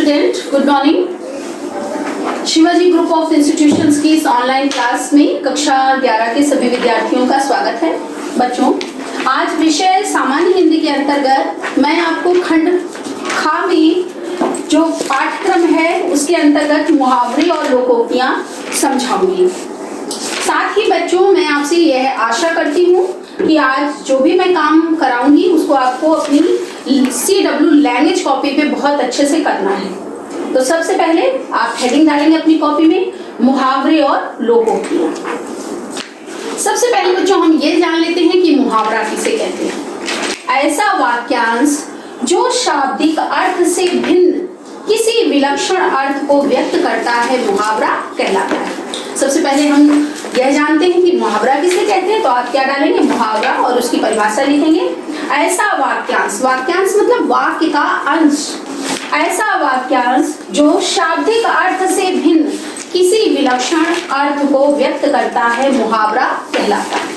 Student, good morning. Shivaji group of institutions की इस online class में कक्षा 11 के सभी विद्यार्थियों का स्वागत है। बच्चों, आज विषय सामान्य हिंदी के अंतर्गत मैं आपको खंड खा में जो पाठ्यक्रम है उसके अंतर्गत मुहावरे और लोकोक्तियां समझाऊंगी। साथ ही बच्चों, मैं आपसे यह आशा करती हूँ कि आज जो भी मैं काम कराऊंगी उसको आपको अपनी CW लैंग्वेज कॉपी पे बहुत अच्छे से करना है। तो सबसे पहले आप हेडिंग डालेंगे अपनी कॉपी में मुहावरे और लोकोक्तियां। सबसे पहले बच्चों हम ये जान लेते हैं कि मुहावरा किसे कहते हैं। ऐसा वाक्यांश जो शाब्दिक अर्थ से भिन्न किसी विलक्षण अर्थ को व्यक्त करता है मुहावरा कहलाता है। सबसे पहले हम यह जानते हैं कि मुहावरा किसे कहते हैं, तो आप क्या डालेंगे, मुहावरा, और उसकी परिभाषा लिखेंगे। ऐसा वाक्यांश, वाक्यांश मतलब वाक्य का अंश, ऐसा वाक्यांश जो शाब्दिक अर्थ से भिन्न किसी विलक्षण अर्थ को व्यक्त करता है मुहावरा कहलाता है।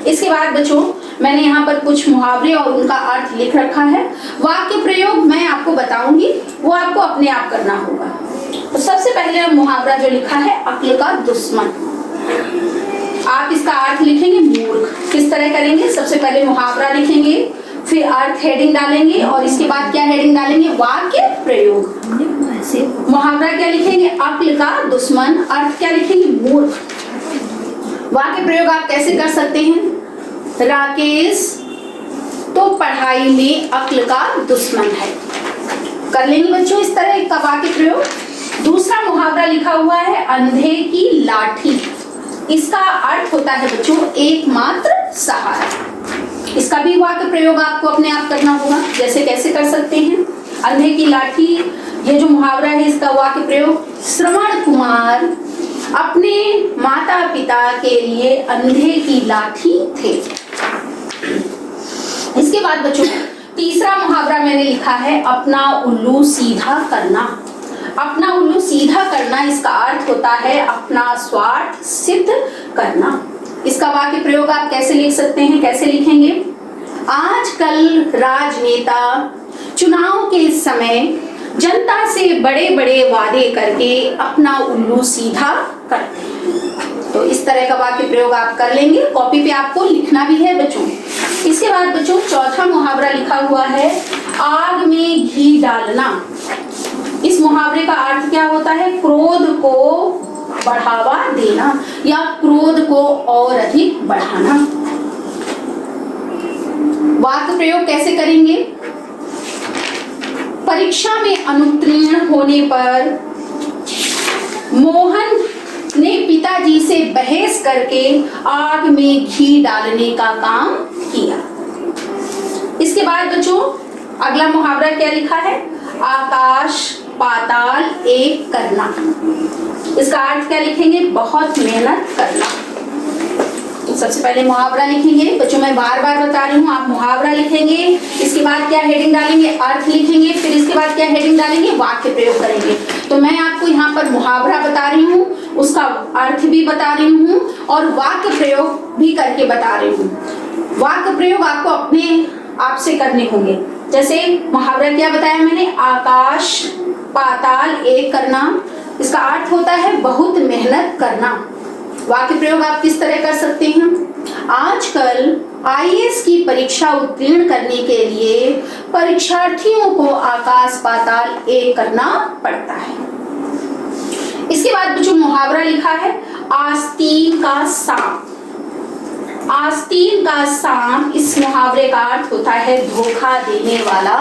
इसके बाद बच्चों मैंने यहाँ पर कुछ मुहावरे और उनका अर्थ लिख रखा है। वाक्य प्रयोग मैं आपको बताऊंगी, वो आपको अपने आप करना होगा। तो सबसे पहले मुहावरा जो लिखा है, अक्ल का दुश्मन। आप इसका अर्थ लिखेंगे मूर्ख। किस तरह करेंगे, सबसे पहले मुहावरा लिखेंगे, फिर अर्थ हेडिंग डालेंगे और इसके बाद क्या हेडिंग डालेंगे, वाक्य प्रयोग। मुहावरा क्या लिखेंगे, अक्ल का दुश्मन, अर्थ क्या लिखेंगे, मूर्ख। वाक्य प्रयोग आप कैसे कर सकते हैं, राकेश तो पढ़ाई में अक्ल का दुश्मन है। कर लेंगे बच्चों इस तरह का वाक्य प्रयोग। दूसरा मुहावरा लिखा हुआ है, अंधे की लाठी। इसका अर्थ होता है बच्चों एकमात्र सहारा। इसका भी वाक्य प्रयोग आपको अपने आप करना होगा। जैसे कैसे कर सकते हैं, अंधे की लाठी, ये जो मुहावरा है इसका वाक्य प्रयोग, श्रवण कुमार अपने माता पिता के लिए अंधे की लाठी थे। इसके बाद बच्चों तीसरा मुहावरा मैंने लिखा है, अपना उल्लू सीधा करना। अपना उल्लू सीधा करना, इसका अर्थ होता है अपना स्वार्थ सिद्ध करना। इसका वाक्य प्रयोग आप कैसे लिख सकते हैं, कैसे लिखेंगे, आजकल राजनेता चुनाव के समय जनता से बड़े बड़े वादे करके अपना उल्लू सीधा करते हैं। तो इस तरह का वाक्य प्रयोग आप कर लेंगे, कॉपी पे आपको लिखना भी है बच्चों। इसके बाद बच्चों चौथा मुहावरा लिखा हुआ है, आग में घी डालना। इस मुहावरे का अर्थ क्या होता है, क्रोध को बढ़ावा देना या क्रोध को और अधिक बढ़ाना। वाक्य प्रयोग कैसे करेंगे, परीक्षा में अनुत्तीर्ण होने पर मोहन ने पिताजी से बहस करके आग में घी डालने का काम किया। इसके बाद बच्चों अगला मुहावरा क्या लिखा है, आकाश पाताल एक करना। इसका अर्थ क्या लिखेंगे, बहुत मेहनत करना। सबसे पहले मुहावरा लिखेंगे बच्चों, मैं बार बार बता रही हूँ, आप मुहावरा लिखेंगे, इसके बाद क्या हेडिंग डालेंगे, अर्थ लिखेंगे, फिर इसके बाद क्या हेडिंग डालेंगे, वाक्य प्रयोग करेंगे। तो मैं आपको यहाँ पर मुहावरा बता रही हूँ, उसका अर्थ भी बता रही हूँ और वाक्य प्रयोग भी करके बता रही हूँ। वाक्य प्रयोग आपको अपने आप से करने होंगे। जैसे मुहावरा क्या बताया मैंने, आकाश पाताल एक करना, इसका अर्थ होता है बहुत मेहनत करना। वाक्य प्रयोग आप किस तरह कर सकते हैं, आजकल IAS की परीक्षा उत्तीर्ण करने के लिए परीक्षार्थियों को आकाश पाताल एक करना पड़ता है। इसके बाद जो मुहावरा लिखा है, आस्तीन का सांप। आस्तीन का सांप, इस मुहावरे का अर्थ होता है धोखा देने वाला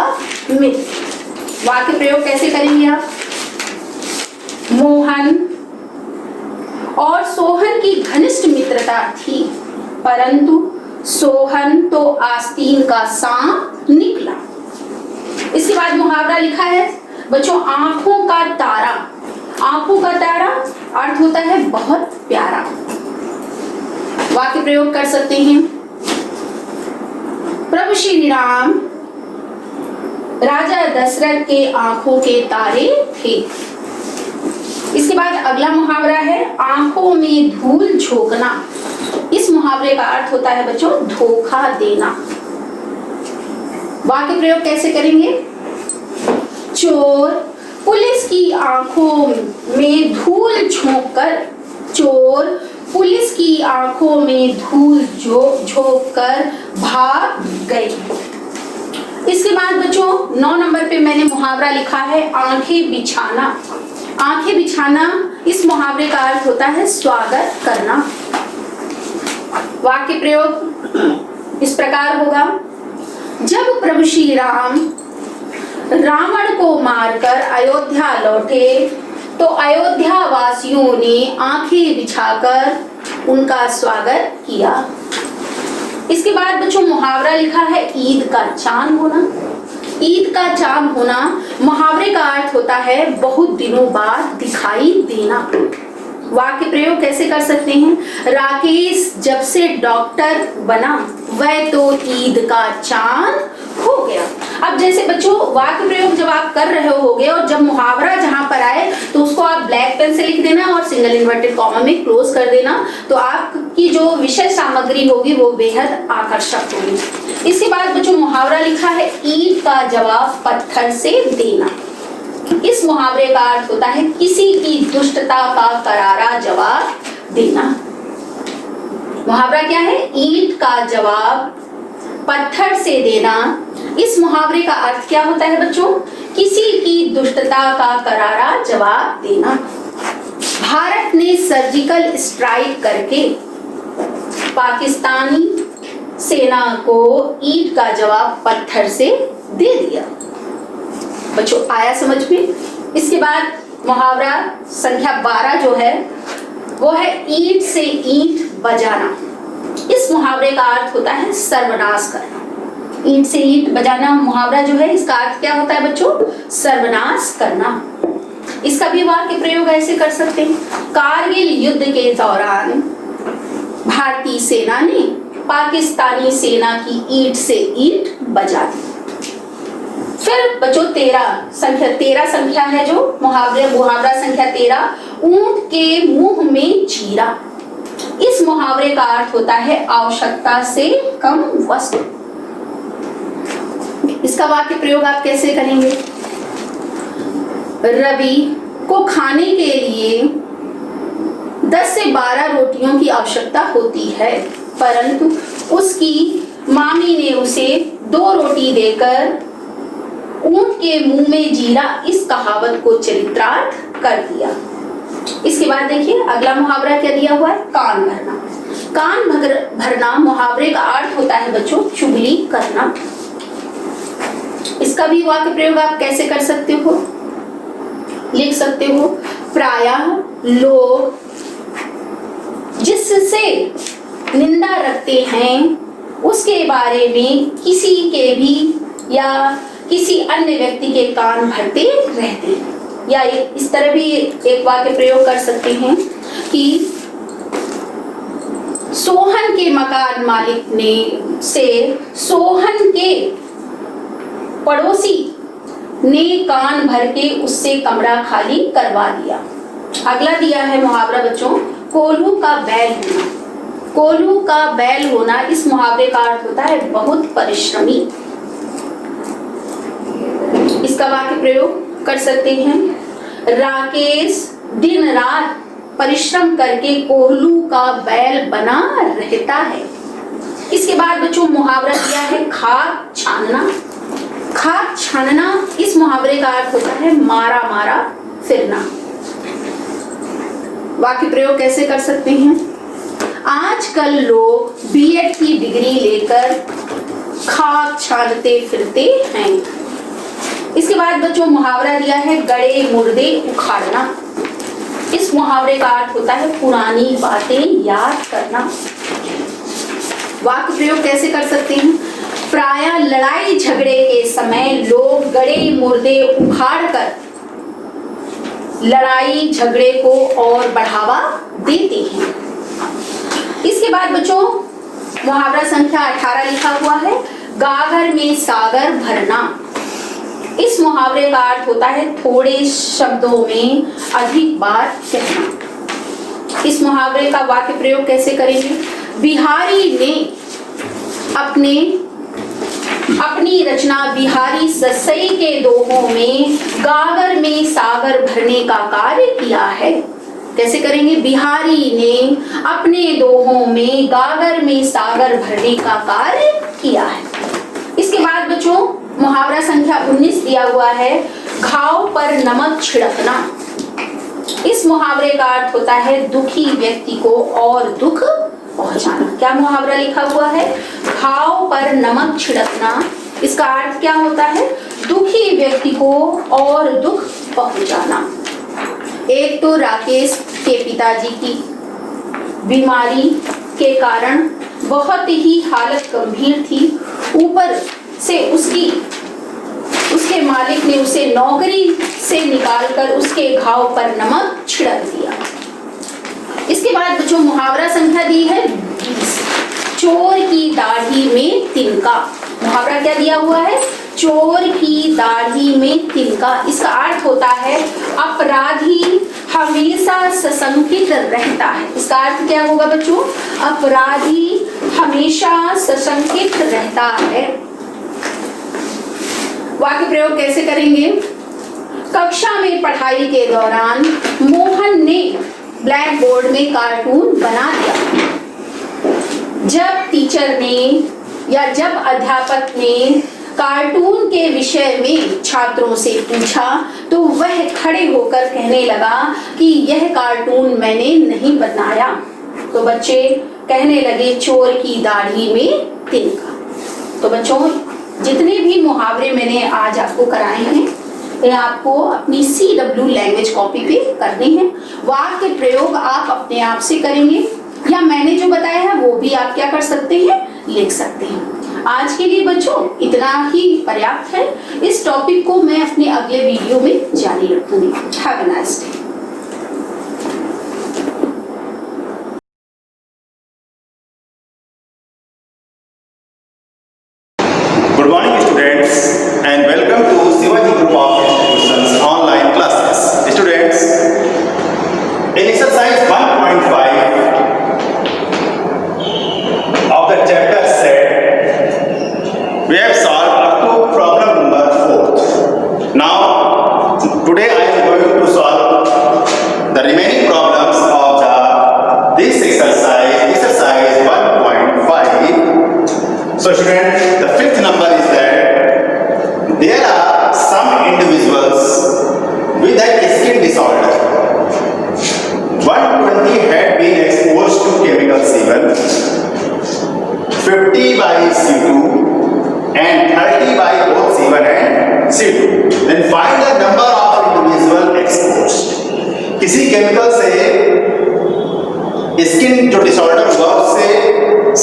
मित्र। वाक्य प्रयोग कैसे करेंगे आप, मोहन और सोहन की घनिष्ठ मित्रता थी, परंतु सोहन तो आस्तीन का सांप निकला। इसके बाद मुहावरा लिखा है बच्चों, आंखों का तारा। आंखों का तारा अर्थ होता है बहुत प्यारा। वाक्य प्रयोग कर सकते हैं, प्रभु श्री राम राजा दशरथ के आंखों के तारे थे। इसके बाद अगला मुहावरा है, आंखों में धूल झोंकना। इस मुहावरे का अर्थ होता है बच्चों धोखा देना। वाक्य प्रयोग कैसे करेंगे, चोर पुलिस आंखों में धूल झोंककर चोर पुलिस की आंखों में धूल झोंककर भाग गए। इसके बाद बच्चों 9 नंबर पे मैंने मुहावरा लिखा है आंखें बिछाना। आंखें बिछाना, इस मुहावरे का अर्थ होता है स्वागत करना। वाक्य प्रयोग इस प्रकार होगा, जब प्रभु श्री राम रावण को मारकर अयोध्या लौटे तो अयोध्या वासियों ने आंखें बिछाकर उनका स्वागत किया। इसके बाद बच्चों मुहावरा लिखा है ईद का चांद होना। ईद का चांद होना मुहावरे का अर्थ होता है बहुत दिनों बाद दिखाई देना। वाक्य प्रयोग कैसे कर सकते हैं, राकेश जब से डॉक्टर बना वह तो ईद का चांद हो गया। अब जैसे बच्चों वाक्य प्रयोग जब आप कर रहे होगे और जब मुहावरा जहां पर आए तो उसको आप ब्लैक पेन से लिख देना और सिंगल इन्वर्टेड कॉमा में क्लोज कर देना, तो आपकी जो विषय सामग्री होगी वो बेहद आकर्षक होगी। इसके बाद बच्चों मुहावरा लिखा है ईंट का जवाब पत्थर से देना। इस मुहावरे का अर्थ होता है किसी की दुष्टता का करारा जवाब देना। मुहावरा क्या है, ईंट का जवाब पत्थर से देना। इस मुहावरे का अर्थ क्या होता है बच्चों, किसी की दुष्टता का करारा जवाब देना। भारत ने सर्जिकल स्ट्राइक करके पाकिस्तानी सेना को ईंट का जवाब पत्थर से दे दिया। बच्चों आया समझ में। इसके बाद मुहावरा संख्या 12 जो है वो है ईंट से ईंट बजाना। इस मुहावरे का अर्थ होता है सर्वनाश करना। ईंट से ईंट बजाना मुहावरा जो है इसका अर्थ क्या होता है बच्चों, सर्वनाश करना। इसका भी वाक्य प्रयोग ऐसे कर सकते हैं, कारगिल युद्ध के दौरान भारतीय सेना ने पाकिस्तानी सेना की ईंट से ईंट बजा दी। फिर बच्चों 13 संख्या है जो मुहावरा संख्या 13, ऊंट के मुंह में जीरा। इस मुहावरे का अर्थ होता है आवश्यकता से कम वस्तु। इसका वाक्य प्रयोग आप कैसे करेंगे, रवि को खाने के लिए 10 से 12 रोटियों की आवश्यकता होती है, परंतु उसकी मामी ने उसे 2 रोटी देकर ऊंट के मुंह में जीरा इस कहावत को चरितार्थ कर दिया। इसके बाद देखिए अगला मुहावरा क्या दिया हुआ है, कान भरना। कान भरना मुहावरे का अर्थ होता है बच्चों चुगली करना। इसका भी वाक्य प्रयोग आप कैसे कर सकते हो, लिख सकते हो, प्रायः लोग जिससे निंदा रखते हैं उसके बारे में किसी के भी या किसी अन्य व्यक्ति के कान भरते रहते हैं। या इस तरह भी एक वाक्य प्रयोग कर सकते हैं कि सोहन के मकान मालिक ने से सोहन के पड़ोसी ने कान भर के उससे कमरा खाली करवा दिया। अगला दिया है मुहावरा बच्चों कोल्हू का बैल होना। कोल्हू का बैल होना इस मुहावरे का अर्थ होता है बहुत परिश्रमी। इसका वाक्य प्रयोग कर सकते हैं, राकेश दिन रात परिश्रम करके कोल्हू का बैल बना रहता है। इसके बाद बच्चों मुहावरा दिया है खाक छानना। खाक छानना इस मुहावरे का अर्थ होता है मारा मारा फिरना। वाक्य प्रयोग कैसे कर सकते हैं, आजकल लोग बीएड की डिग्री लेकर खाक छानते फिरते हैं। इसके बाद बच्चों मुहावरा दिया है गड़े मुर्दे उखाड़ना। इस मुहावरे का अर्थ होता है पुरानी बातें याद करना। वाक्य प्रयोग कैसे कर सकते हैं, प्रायः लड़ाई झगड़े के समय लोग गड़े मुर्दे उखाड़कर लड़ाई झगड़े को और बढ़ावा देते हैं। इसके बाद बच्चों मुहावरा संख्या 18 लिखा हुआ है गागर में सागर भरना। इस मुहावरे का अर्थ होता है थोड़े शब्दों में अधिक बार कहना। इस मुहावरे का वाक्य प्रयोग कैसे करेंगे, बिहारी ने अपने अपनी रचना बिहारी ससई के दोहों में गागर में सागर भरने का कार्य किया है। कैसे करेंगे? बिहारी ने अपने दोहों में गागर में सागर भरने का कार्य किया है। इसके बाद बच्चों मुहावरा संख्या 19 दिया हुआ है, घाव पर नमक छिड़कना। इस मुहावरे का अर्थ होता है दुखी व्यक्ति को और दुख पहुंचाना। क्या मुहावरा लिखा हुआ है? घाव पर नमक छिड़कना। इसका अर्थ क्या होता है? दुखी व्यक्ति को और दुख पहुंचाना। एक तो राकेश के पिताजी की बीमारी के कारण बहुत ही हालत गंभीर थी, ऊपर से उसके मालिक ने उसे नौकरी से निकालकर उसके घाव पर नमक छिड़क दिया। इसके बाद बच्चों मुहावरा संख्या दी है 20, चोर की दाढ़ी में तिनका। मुहावरा क्या दिया हुआ है? चोर की दाढ़ी में तिनका। इसका अर्थ होता है अपराधी हमेशा सशंकित रहता है। इसका अर्थ क्या होगा बच्चों? अपराधी हमेशा सशंकित रहता है। वाक्य प्रयोग कैसे करेंगे? कक्षा में पढ़ाई के दौरान मोहन ने ब्लैक बोर्ड में कार्टून बना दिया। जब टीचर ने या जब अध्यापक ने कार्टून के विषय में छात्रों से पूछा तो वह खड़े होकर कहने लगा कि यह कार्टून मैंने नहीं बनाया। तो बच्चे कहने लगे चोर की दाढ़ी में तिनका। तो बच्चों जितने भी मुहावरे मैंने आज आपको कराए हैं ये आपको अपनी CW लैंग्वेज कॉपी पे करने हैं। वाक्य प्रयोग आप अपने आप से करेंगे या मैंने जो बताया है वो भी आप क्या कर सकते हैं? लिख सकते हैं। आज के लिए बच्चों इतना ही पर्याप्त है। इस टॉपिक को मैं अपने अगले वीडियो में जारी रखूंगी। Have a nice day. Good morning students and welcome to Shivaji Group of Institutions online classes. Students, in exercise 1.5 of the chapter set, we have solved up to problem number 4. Now, today I am going to solve the remaining problems of this exercise 1.5. So students, the fifth number is that there are some individuals with a skin disorder. 120 had been exposed to chemical semen, 50 by C2 and 30 by both C1 and C2. Then find the number of individual exposed. किसी chemical से skin जो disorder हुआ उससे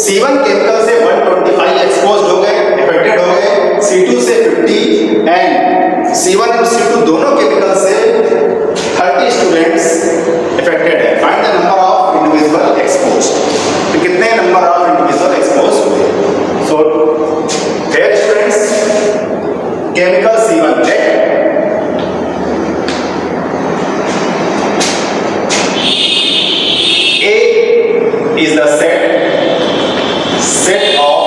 C1 chemical से 125 expose हो गए, affected हो गए, C2 से 50 एंड C1 और C2 दोनों केमिकल से 30 स्टूडेंट्स इफेक्टेड है। Find the number of individual expose. तो कितने नंबर ऑफ इंडिविजुअल एक्सपोज हुए? So here students chemical C1 let A is the set of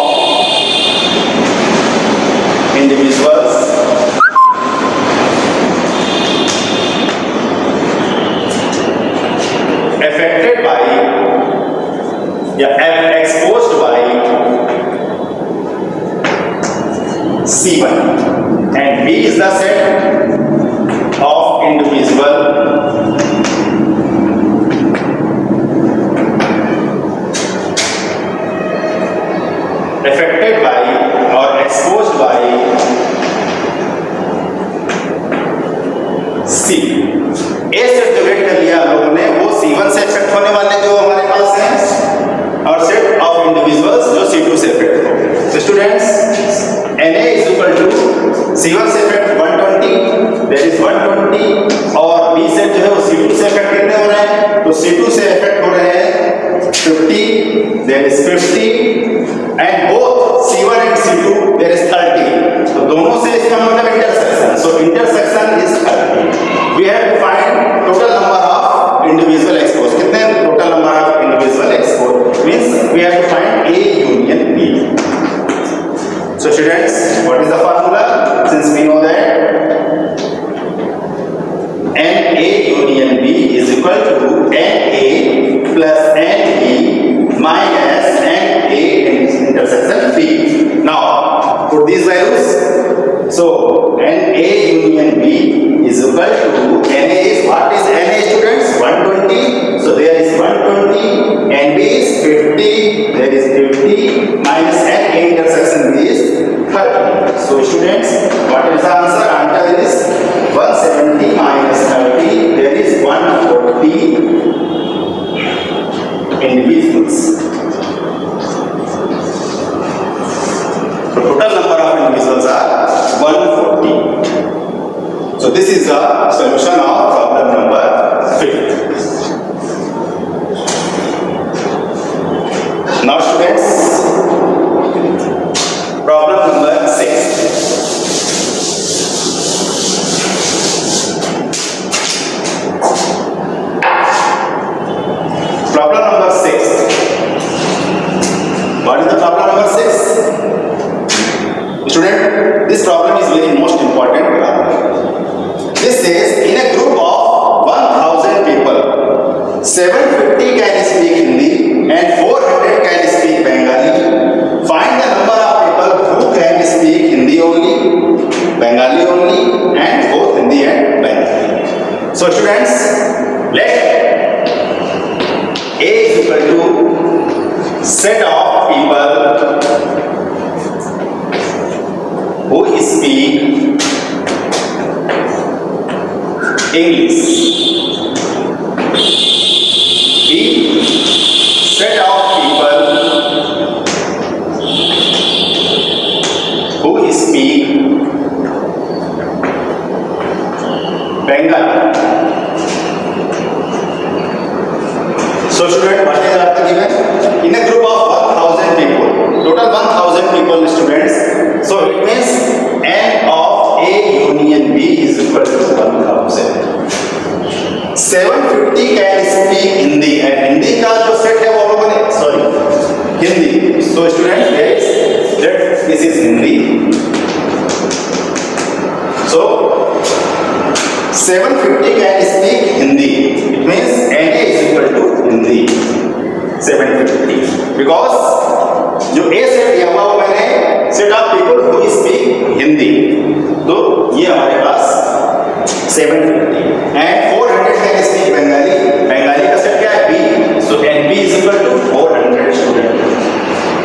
individuals affected by exposed by C1 and B is the set of individual affected by or exposed by C. A set जो red कर लिया हम लोगों ने वो C1 से effect होने वाले जो हमारे पास हैं और सेट ऑफ इंडिविजुअल्स जो C2 से इफेक्ट हो गए। तो students Na is equal to C1 से इफेक्ट 120 there is 120 और B A union B is equal to NA plus NB minus NA intersection B. Now put these values. So NA union B is equal to NA is what is NA students? 120. So there is 120. NB is 50. There is 50 minus NA intersection B is 30. So students, what is the answer? Answer is 170 minus 30. There is 140 individuals. The total number of individuals are 140. So this is the solution of problem number 5. Now students, problem number 6. Problem number 6. What is the problem number 6? Student, this problem is very most important problem. This says in a group of 1000 people, 750 can speak Hindi and 400 can speak Bengali. Find the number of people who can speak Hindi only, Bengali only, and both Hindi and Bengali. So students, let A is equal to set of people who speak English. B, set of people who speak Bengali. So student, what is the given? In a group of 1000 people, total 1000 people students. So it means N of A union B is equal to 1000. 750 can speak Hindi and Hindi का जो set है वो लोगों ने Hindi. So students, this is Hindi. So 750 can speak Hindi. It means NA is equal to Hindi 750 because जो A set दिया हुआ वो मैंने set of people who speak Hindi. तो ये हमारे पास 750 and 400 can speak Bengali. Bengali का set क्या है? B. So NB is equal to 400 student.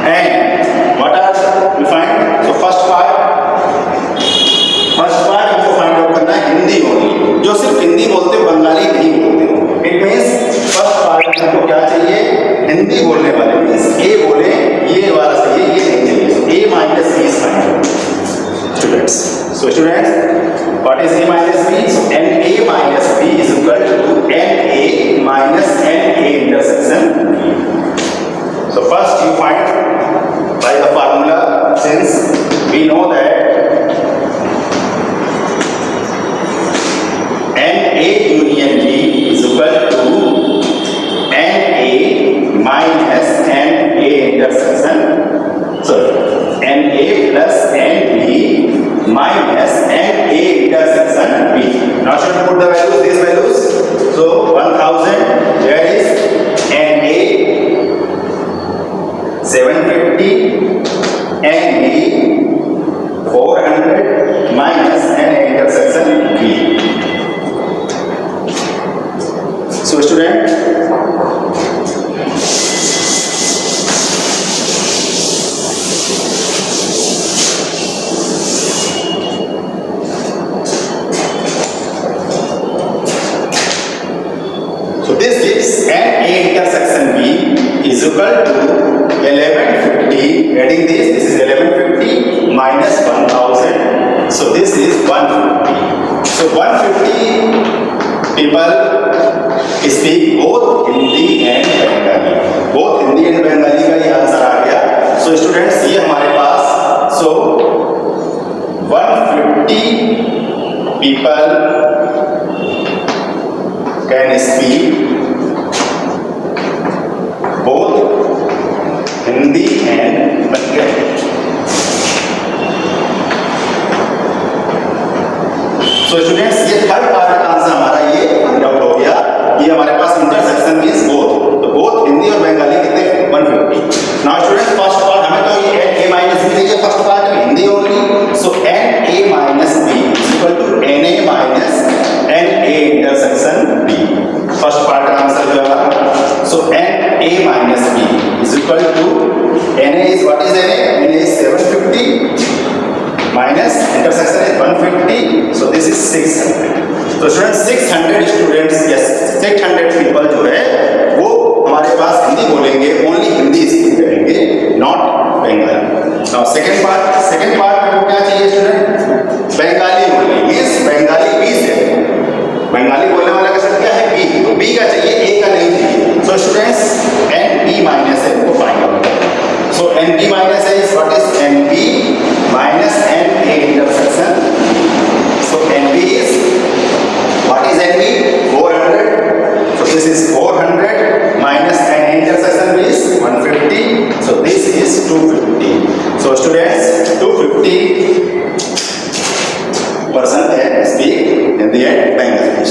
And what are we find? So first part हमको find out करना है Hindi only. जो सिर्फ हिंदी बोलते हो, बंगाली नहीं बोलते हो. It means first part हमको क्या चाहिए? हिंदी बोलने वाले means A बोले ये वाला सही है, ये नहीं चाहिए. So A minus B is fine. Students. So students, what is A minus B? So NA minus B is equal to NA minus NA intersection B. So first you find by the formula, since we know that NA union B is equal to NA minus NA intersection, sorry, NA plus NB minus NA intersection B. Now should we put the values, these values? So 1000, there is NA 750, NB 400 minus NA intersection B. So student, so this gives NA intersection B is equal to 1150. Adding this is 1150 minus 1000. So this is 150. So 150 people speak both Hindi and Bengali. Both Hindi and Bengali का ये answer आ गया. So students, ये हमारे पास so 150 people can speak both Hindi and Bengali. So students, ये third part का answer हमारा ये 600. तो स्टूडेंट 600 स्टूडेंट्स या 600 पीपल जो है वो हमारे पास हिंदी बोलेंगे, ओनली हिंदी स्पीक करेंगे, not Bengali. Now second part में वो क्या चाहिए स्टूडेंट? बंगाली बोलने, मींस बंगाली बी से, बंगाली बोलने वाला का शब्द क्या है? बी, तो बी का चाहिए, ए का नहीं चाहिए। So students n B minus A को फाइंड आउट करें। So n B minus A is what is n B minus n A intersection. So n B is what is n B? 400. So this is 400 minus n intersection is 150. So this is 250. So students 250 person can speak in the end Bengali.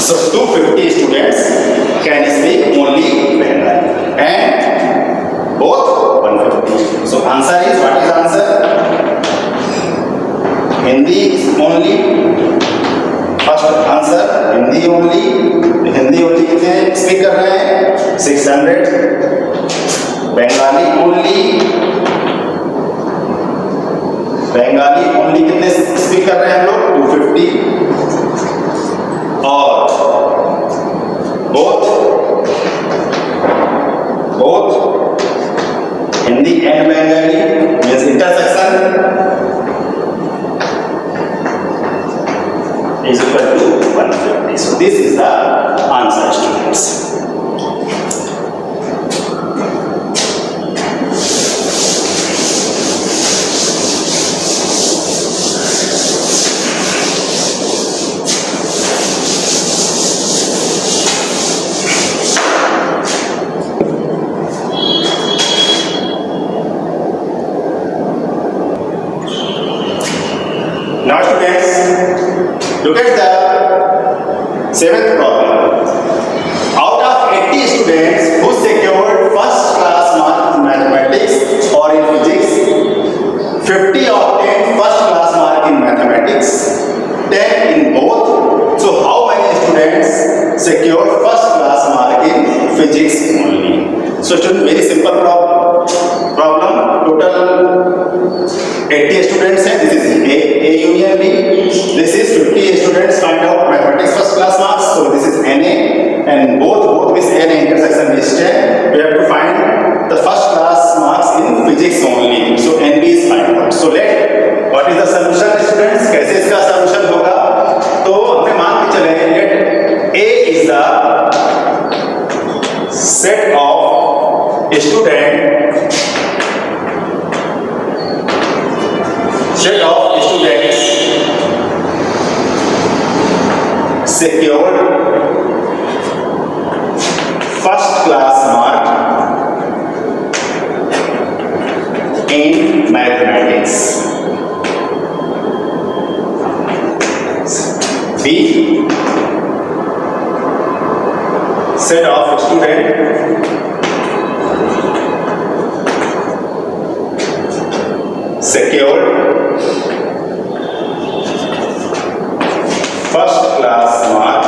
So 250 students can speak only Bengali and both 150. So answer is, what is answer? Hindi only. First answer Hindi only. Hindi only कितने speak कर रहे हैं? 600। Bengali only, Bengali only कितने speak कर रहे हैं हम लोग? 250। और both Hindi and Bengali means intersection is equal to 150. So this is the answer, students. Now students, look at the seventh problem. Out of 80 students who secured first class mark in mathematics or in physics, 50 obtained first class mark in mathematics, 10 in both. So how many students secured first class mark in physics only? So students, very simple problem. Total 80 students हैं. This is A union B. This is 50 students find out mathematics first class marks. So this is NA and both with NA intersection is 10. We have to find the first class marks in physics only. So NB is find out. So let what is the solution students? कैसे इसका solution होगा? तो हमें मान के चले let A is the set of students secured first class mark in mathematics. B, set of students secured first class mark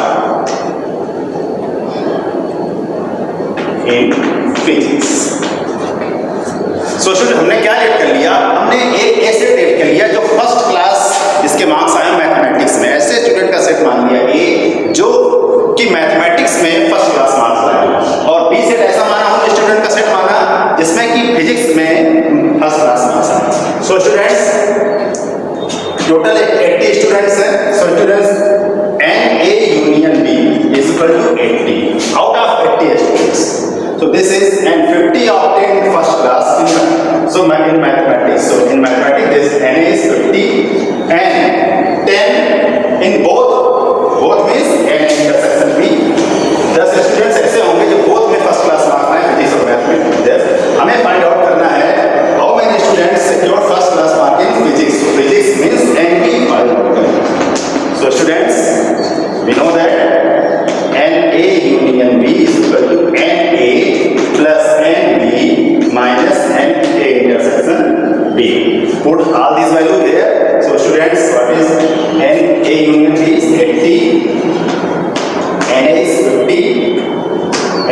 in physics. So student हमने क्या लेट कर लिया? हमने एक ऐसे लेट कर लिया जो फर्स्ट क्लास जिसके मार्क्स आए मैथमेटिक्स में, ऐसे स्टूडेंट का सेट मान लिया ए जो कि मैथमेटिक्स में फर्स्ट क्लास मार्क्स लाए, और बी सेट ऐसा माना हमने स्टूडेंट का सेट माना जिसमें कि फिजिक्स में फर्स्ट क्लास मार्क्स आए। सो स्टूडेंट्स टोटल 80 स्टूडेंट्स हैं। So students N A union B is equal to 80 out of 80 students. So this is and 50 obtained first class in mathematics. So in mathematics this NA is 50 and 10 in both means N intersection B. 10 students ऐसे होंगे जो both में first class marks लाए physics और math में। हमें find out करना है how many students secure first class mark in physics. So physics means NB find out करें. So students we know that NA union B is equal to NA plus NB minus NA intersection B. Put all these values there. So students, what is NA union B is 80, NA is 50,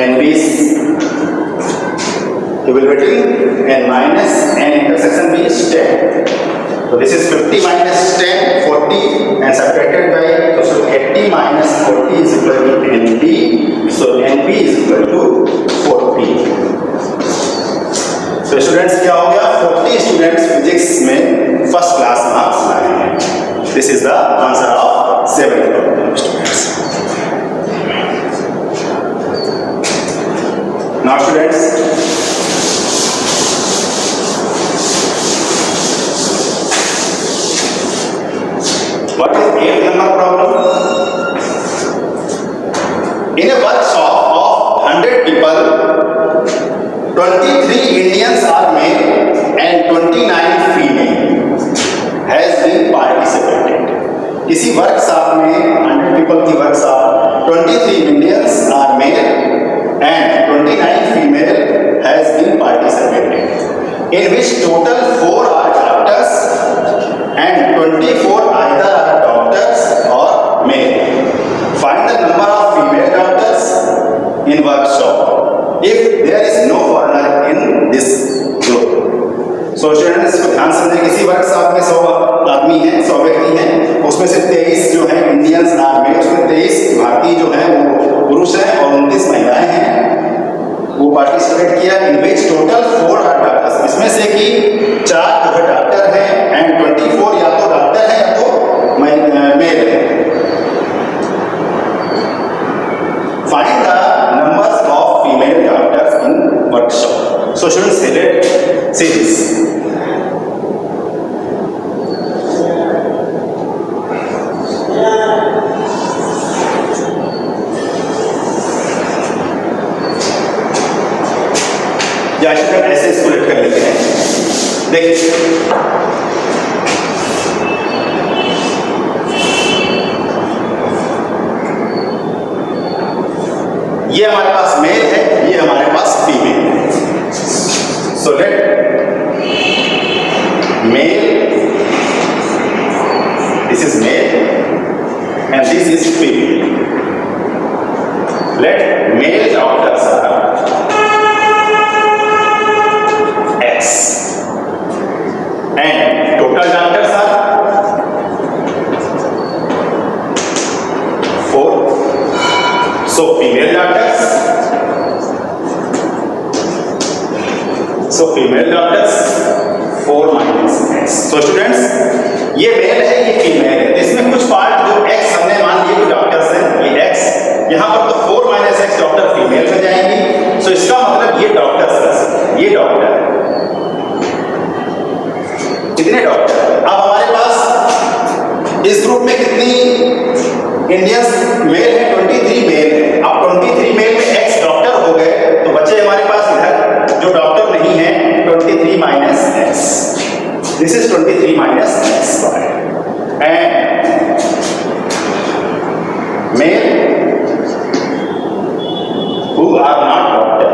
NB is equal and minus N intersection B is 10. So this is 50. 20 minus 10, 40 and subtracted by, so 80 minus 40 is equal to NP. So NP is equal to 40. तो students क्या हो गया, 40 students physics में first class marks लाए हैं. This is the answer of 7 problem students. Now students, what is 8th number problem? In a workshop of 100 people, 23 Indians are male and 29 female has been participated. किसी workshop में 100 people की workshop, 23 Indians are male and 29 female has been participated, in which total 4 are doctors and 24 either are doctors or male. Find the number of female doctors in workshop if there is no foreigner in this group. So students इसको ध्यान समझें, किसी workshop में 100 आदमी हैं, 100 व्यक्ति हैं, उसमें से 23 जो हैं इंडियंस आर मेल, उसमें 23 भारतीय जो हैं वो पुरुष हैं और 29 महिलाएं हैं, वो पार्टिसिपेट किया. इन विच टोटल 4 आर डॉक्टर्स, इसमें से कि 4 जो है डॉक्टर हैं एंड 24 या तो डॉक्टर है या तो मेल है. Find the numbers of female doctors in workshop. So students let see this. या स्टूडेंट ऐसे इसको लेट कर लेते हैं. देखिए ये हमारे पास मेल है, ये हमारे पास फीमेल है. So let male, this is male and this is female. Let male doctors are X and total doctors are 4. So female doctors, so female doctors 4 minus X. So students ये mail है, ये female है, तो इसमें कुछ part जो X हमने मान लिए तो डॉक्टर्स हैं, ये X यहाँ पर तो 4 minus X डॉक्टर फीमेल में जाएंगी. सो इसका मतलब ये डॉक्टर्स, ये डॉक्टर, कितने डॉक्टर. अब हमारे पास इस ग्रुप में कितनी इंडियंस मेल है, 23 मेल है. अब 23 मेल में X डॉक्टर हो gए तो बच्चे हमारे पास इधर जो डॉक्टर नहीं है 23 minus X. This is 23 minus X and male who are not doctor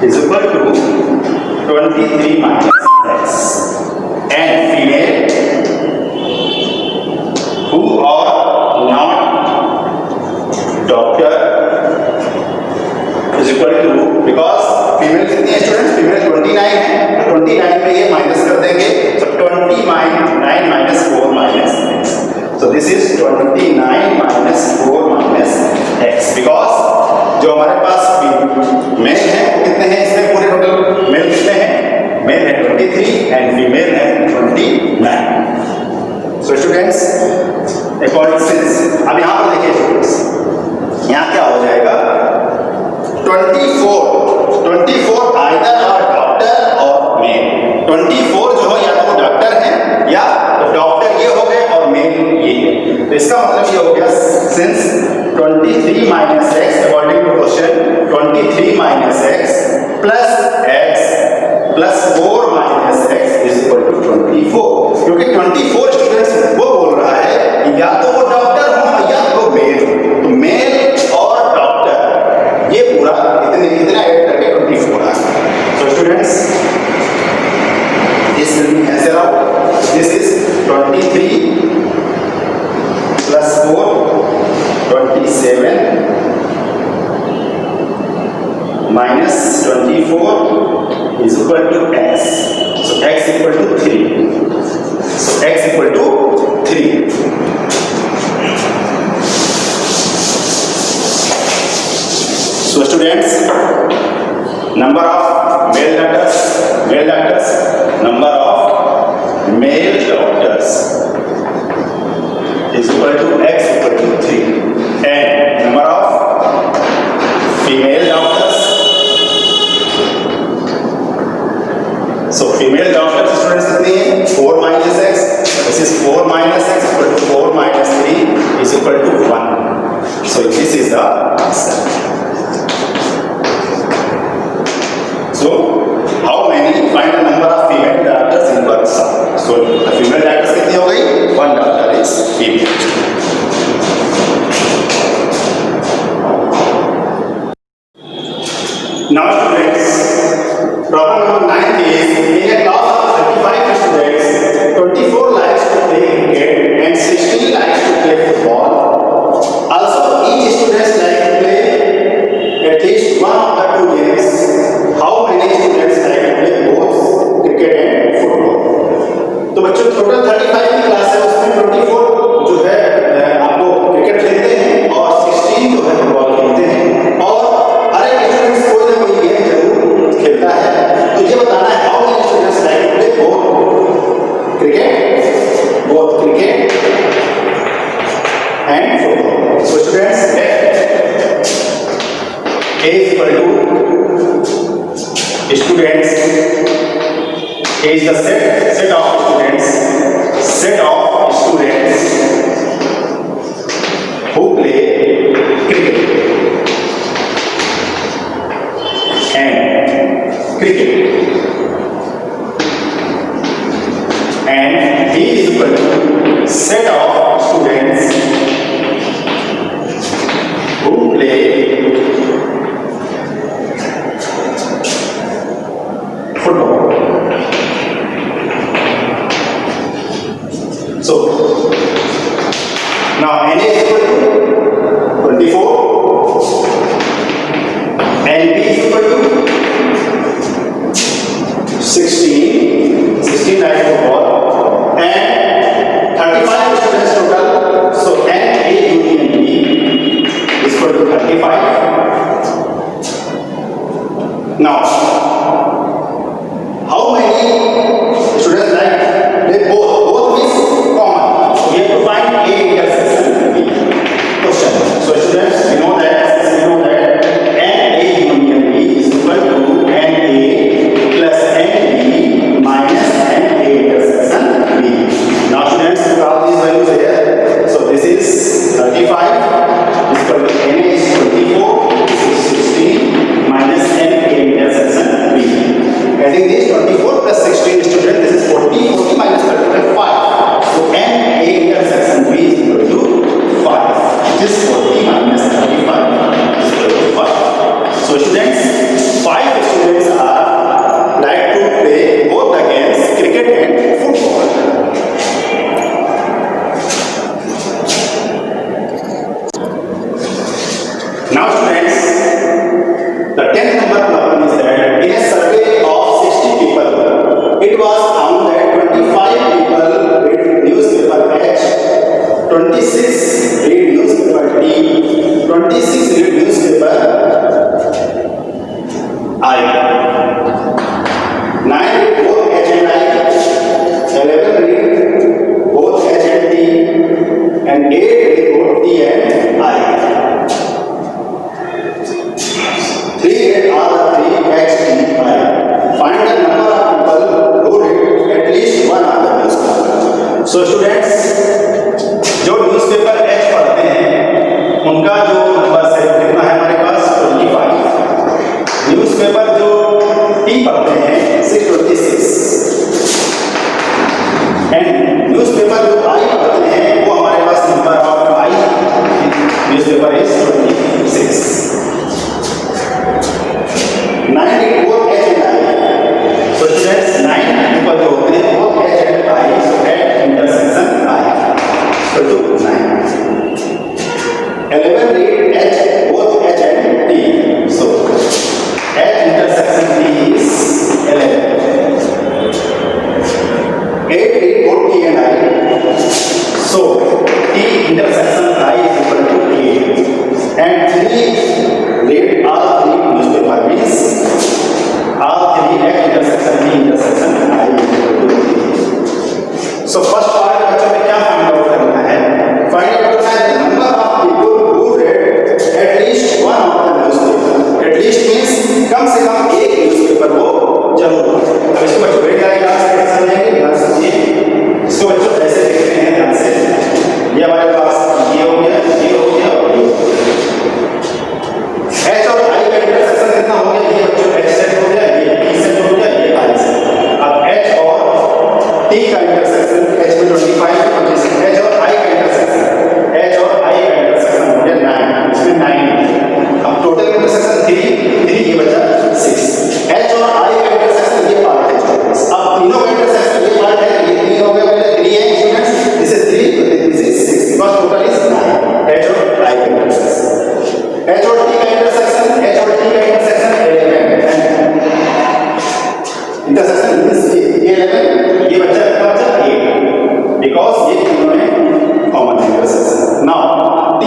is equal to 23 minus X and female who are not doctor is equal to, because female कितनी है स्टूडेंट्स, फीमेल 29 है, 29 में ये minus कर देंगे, so 29 minus 4 minus X. So this is 29 minus 4 minus X, because जो हमारे पास mail है वो कितने हैं इसमें पूरे टोटल मेल कितने हैं, मेल है 23 एंड फीमेल है 29. सो स्टूडेंट्स अकॉर्डिंग सिंस, अब यहाँ पर देखिए स्टूडेंट्स, यहाँ क्या हो जाएगा, 24 आइदर आर डॉक्टर और मेल. 24 जो है या तो डॉक्टर है या तो डॉक्टर ये हो गए और मेल ये है. तो इसका मतलब ये हो गया, since 23 minus X according to question 23 minus X plus X plus 4 minus X is equal to 24. क्योंकि 24 स्टूडेंट्स वो बोल रहा है कि या तो वो डॉक्टर हो या तो मेल. तो मेल और डॉक्टर ये पूरा इतना ऐड करके 24 आ गया. So students this will be answer out. This is 23 plus 4 27 minus 24 is equal to X. So x equal to 3. So x equal to 3. So students, number of male doctors, number of male doctors is equal to x equal to 3, and number of female doctors. So female doctors students कितनी है? 4 minus x. This is 4 minus x equal to 4 minus 3 is equal to 1. So this is the answer. So how many? Find the number of female doctors in Barsa. So the female doctors कितनी हो गई? 1 doctor is female. Now students, problem number 9 is in a class of 35 students, 24 likes to play cricket and 16 likes to play football. Also, each student likes to play at least one of the two games. How many students like to play both cricket and football? तो बच्चों total 35 की class है, उसमें 24 जो है आपको cricket खेलते हैं और 16 जो है फुटबॉल खेलते हैं, और हर एक स्टूडेंट कोई ना कोई गेम जरूर खेलता है. तो ये बताना है how many students like to play both cricket and football. So students, A is equal to students. A is the set of students who play cricket and B is equal to set of students who play football. So now N is equal to 24 and B is equal to 16 like football, and 35 students total. So N A union B is equal to 35. Now how many students like they both is common, so we have to find A intersection B. Question. So students, we know that N A union B is equal to N A plus N B minus N A intersection B. Now students, put all these values here. So this is 35 is equal to N A is 24, this is 16 minus N A intersection B. Adding this 24 plus 16 students, this is 40 minus 35 5. So N A intersection B is equal to 5. This 40 minus 35 is equal to 5. So students, 5 students are like to play both the games cricket and football. Now students, the 10th number problem is that in a survey of 60 people, it was found that 25 people read newspaper H, 26 read newspaper T, 26 read newspaper I, 9 read both H and I, 11 read both H and T, and 8 read both T and I. 3 read all the 3 H, T, I. Find the number of people who read at least one of the newspaper. So students, जो newspaper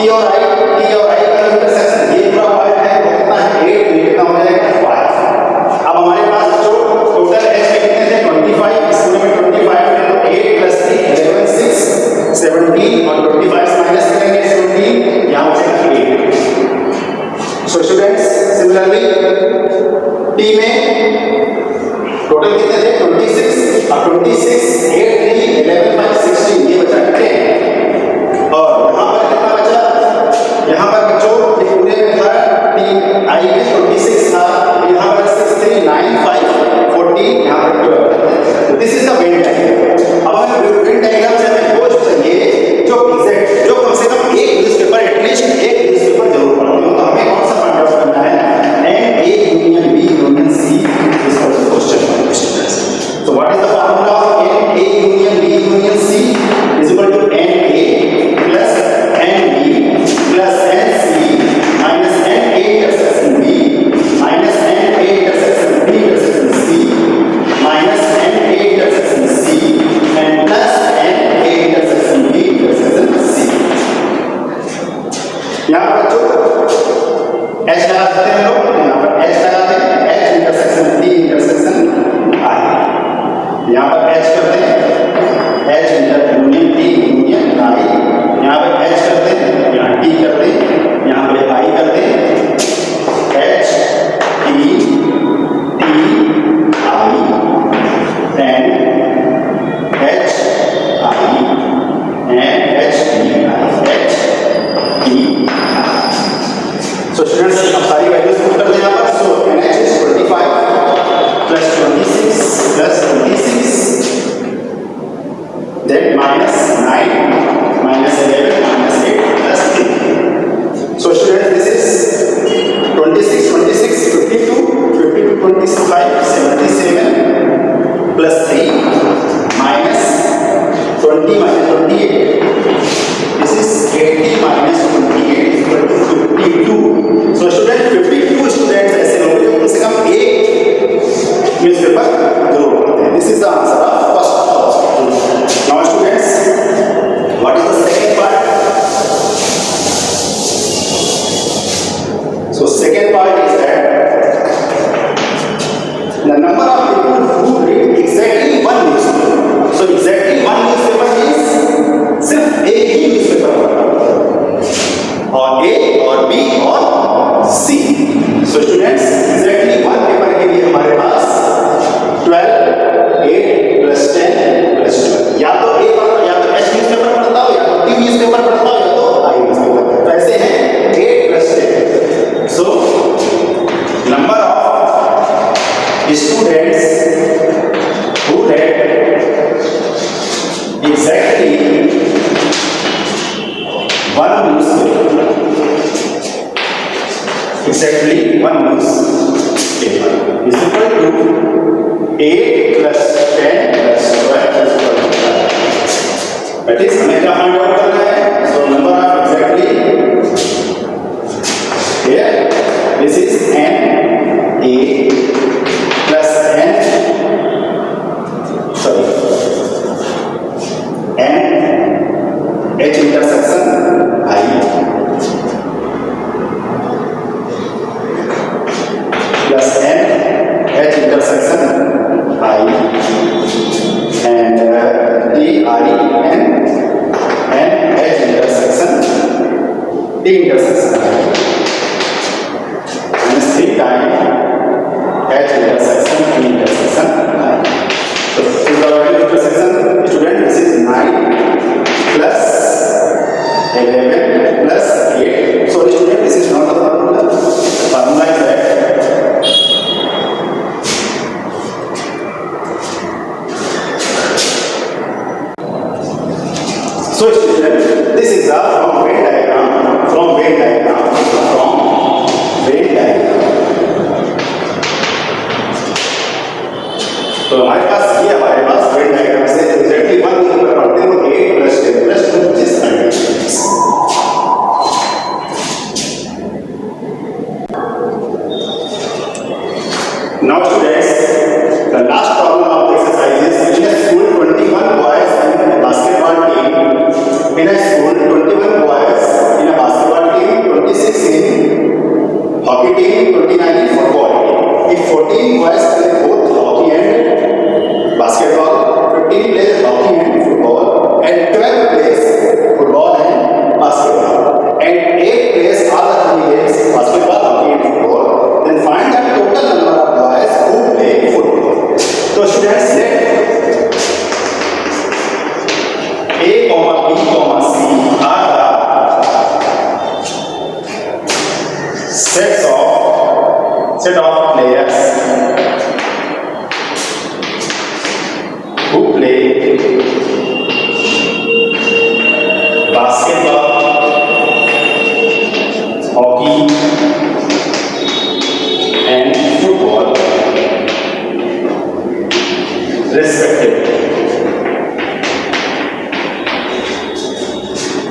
T और I का intersection ये पूरा part है वो कितना है 8, ये कितना हो जाएगा 5। अब हमारे पास जो टोटल एज में कितने थे 25, इस पूरे में 25 है तो 8 प्लस 3 11 6 17 और 25 से माइनस करेंगे 17, यहाँ बचेगा 8। सो स्टूडेंट्स सिमिलरली T में टोटल कितने थे 26, अब 26 8 3 11 5 16 ये बचा 10 और यहाँ पर कितना बचा, यहाँ पर बच्चों ये पूरे में था T I में 26 था, यहाँ पर 6 3 9 5 14, यहाँ पर 12। तो this is the Venn diagram. अब हमें वेन डायग्राम से हमें वो चाहिए जो एग्जैक्ट जो कम से कम एक न्यूज़पेपर एटलीस्ट एक न्यूज़पेपर जरूर पढ़ते हो, तो हमें कौन सा फाइंड आउट करना है and A union B union C is called the question. So what is the formula of n A union B union C is equal to n A plus n B plus n C minus n A intersection B minus n A intersection B intersection C minus n A intersection C and plus n A intersection B intersection C। यहाँ पर जो H लगा देते हैं लोग, यहाँ पर H लगा दें, H intersection D intersection I, यहाँ पर H करते हैं H inter union D union I, यहाँ पर H करते हैं, यहाँ T करते हैं, यहाँ पर I करते हैं, H T T I and H I and H T I H T I। So students अब सारी वैल्यूज पुट कर दें यहाँ पर। So NH is 25 plus 26 plus 26 then minus 9 minus 11 minus 8 plus 3। So students this is 26 26 52 52 25 77 plus 3 minus 20 minus 28, this is 80 minus 28 is equal to 52। So students 52 students ऐसे होंगे जो कम से कम एक न्यूज़पेपर जरूर पढ़ते हैं। This is the answer of first part। Now students, what is the second part? So second part is that the number of people who read exactly one newspaper। So exactly one newspaper means सिर्फ एक ही newspaper पढ़ना और A और B और C। So students exactly one paper के लिए हमारे पास 12 8 plus 10 plus 12 या तो A पढ़ता या तो H न्यूज़पेपर पढ़ता हो या तो T न्यूज़पेपर पढ़ता हो या तो I न्यूज़पेपर। तो ऐसे हैं 8 plus 10। So number of students who read exactly one newspaper, exactly one newspaper is equal to 8 plus 10 plus 12 is equal to 12। That is हमें क्या फाइंड आउट करना है? So number of exactly here this is n A plus n sorry n H intersection I plus n H intersection I and T I n H intersection T intersection I minus 3 times H intersection T intersection I। So this is our intersection student, this is 9 plus 11 plus 8। So student this is not the formula, the formula is that so student this is the from Venn diagram from Venn diagram from Venn diagram। तो हमारे पास ये हमारे पास Venn diagram से exactly one newspaper पढ़ते हो 8 plus 10 plus 2 which is 30। Now students, the last problem of the exercise is in a school 21 boys in a basketball team, in a school 21 boys in a basketball Hockey team 29 in football team. If 14 boys play both hockey and basketball, 15 plays hockey and football, and 12 plays football and basketball, and 8 plays all the three games basketball, hockey and football, then find the total number of boys who play football. So students, let A, B, C are the set of players who play basketball, hockey and football respectively.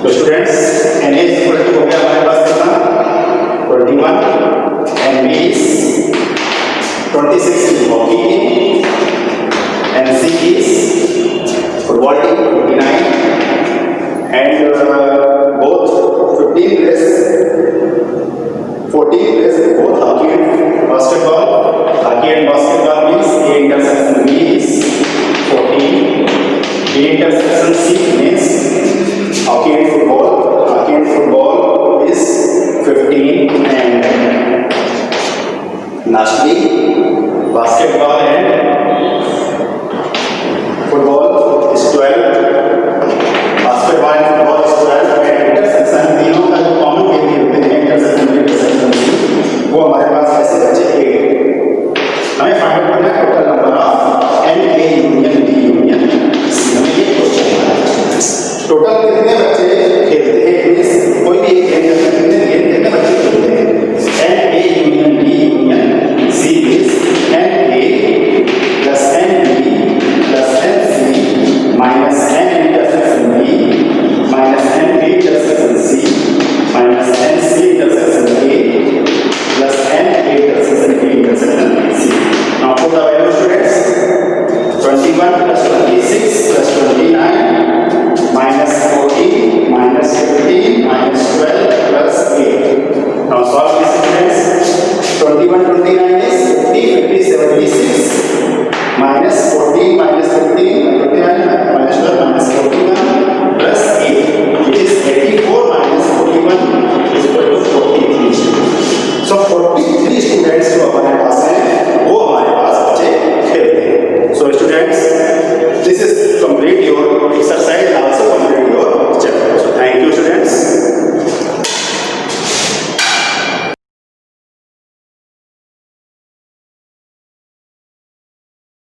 तो students N is equal to हो गया हमारे पास कितना 21 and B is 26 in hockey team and C is football team 29 and both 14 plays both hockey and basketball. Hockey and basketball means A intersection B is 14, B intersection C means hockey and football is 15 and lastly basketball and football is 12. Basketball and football is 12 and intersection तीनों का जो common value होते हैं intersection वो हमारे पास ऐसे बचे 8. हमें फाइंड आउट करना है total number of N A union B union C. हमें ये क्वेश्चन है टोटल कितने बच्चे